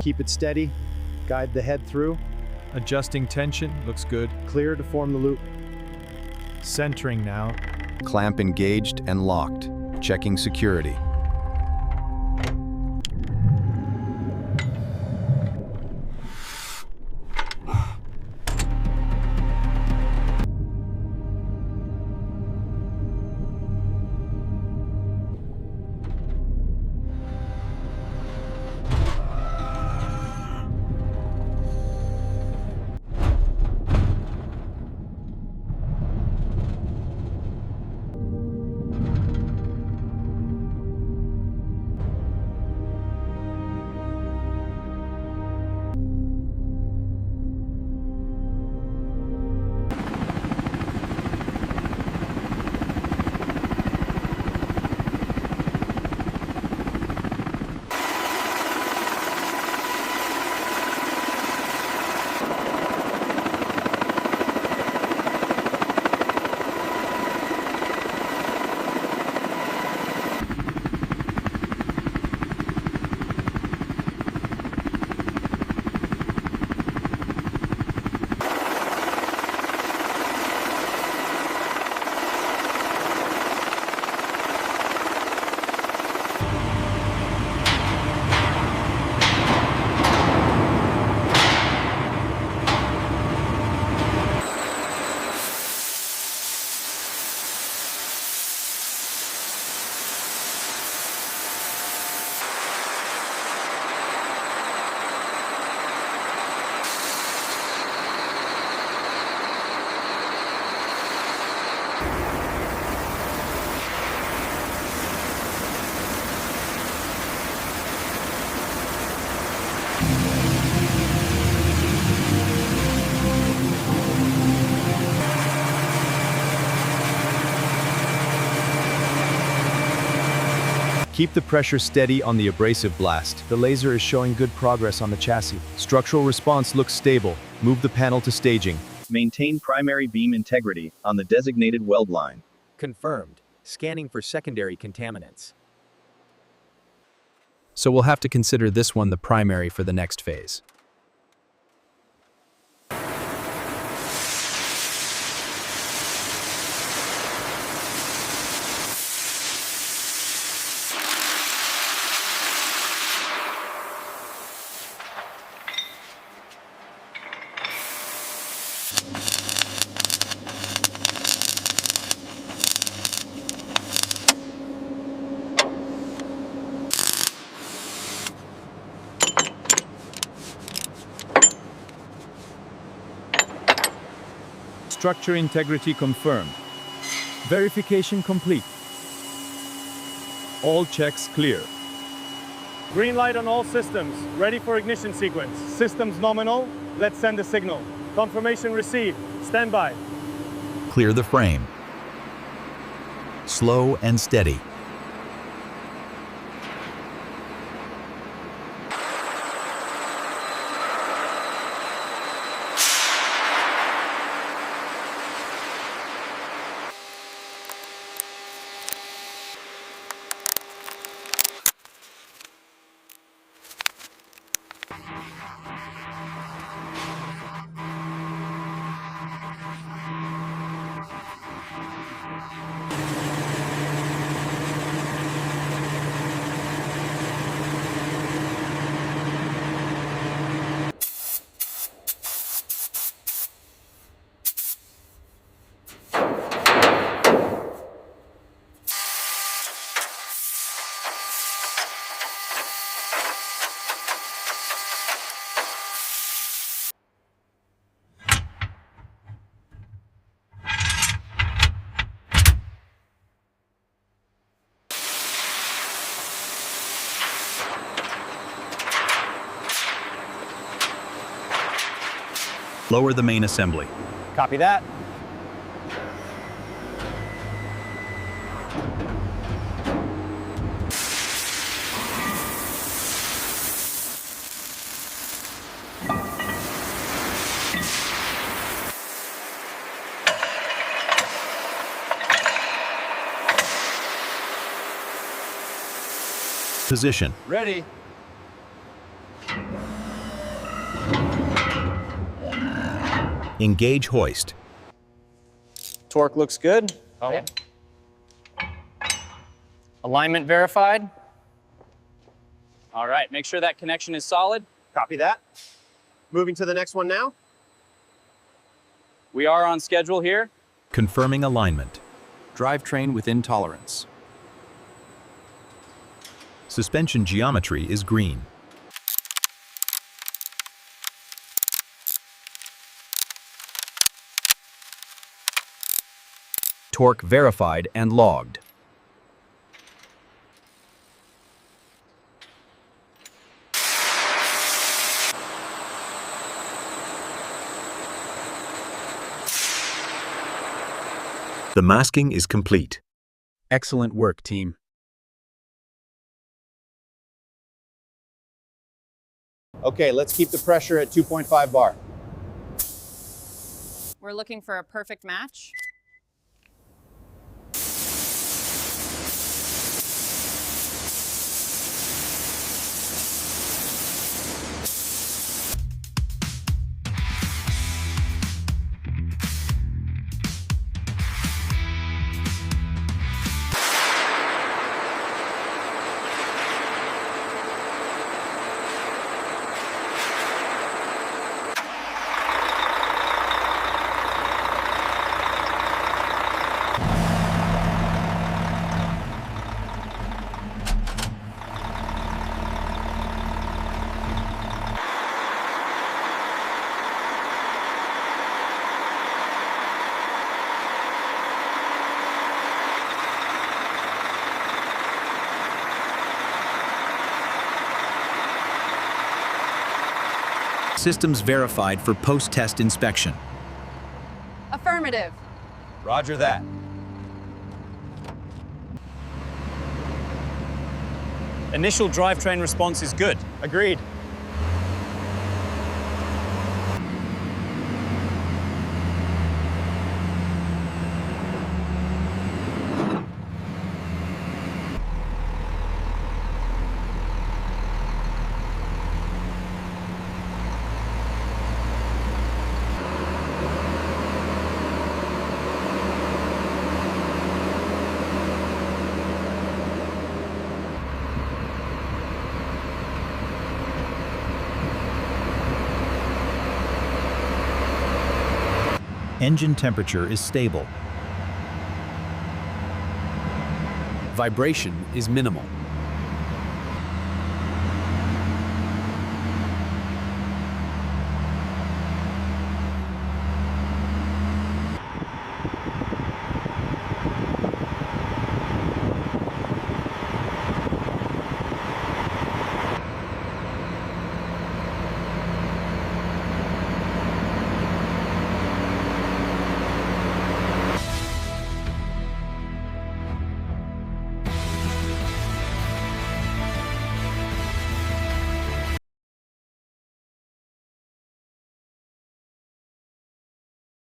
Keep it steady. Guide the head through. Adjusting tension, looks good. Clear to form the loop. Centering now. Clamp engaged and locked. Checking security. Keep the pressure steady on the abrasive blast. The laser is showing good progress on the chassis. Structural response looks stable. Move the panel to staging. Maintain primary beam integrity on the designated weld line. Confirmed. Scanning for secondary contaminants. So we'll have to consider this one the primary for the next phase. Structure integrity confirmed. Verification complete. All checks clear. Green light on all systems. Ready for ignition sequence. Systems nominal. Let's send a signal. Confirmation received. Stand by. Clear the frame. Slow and steady. Lower the main assembly. Copy that. Position. Ready. Engage hoist. Torque looks good. Oh. Yeah. Alignment verified. All right, make sure that connection is solid. Copy that. Moving to the next one now. We are on schedule here. Confirming alignment. Drivetrain within tolerance. Suspension geometry is green. Torque verified and logged. The masking is complete. Excellent work, team. Okay, let's keep the pressure at 2.5 bar. We're looking for a perfect match. Systems verified for post-test inspection. Affirmative. Roger that. Initial drivetrain response is good. Agreed. Engine temperature is stable. Vibration is minimal.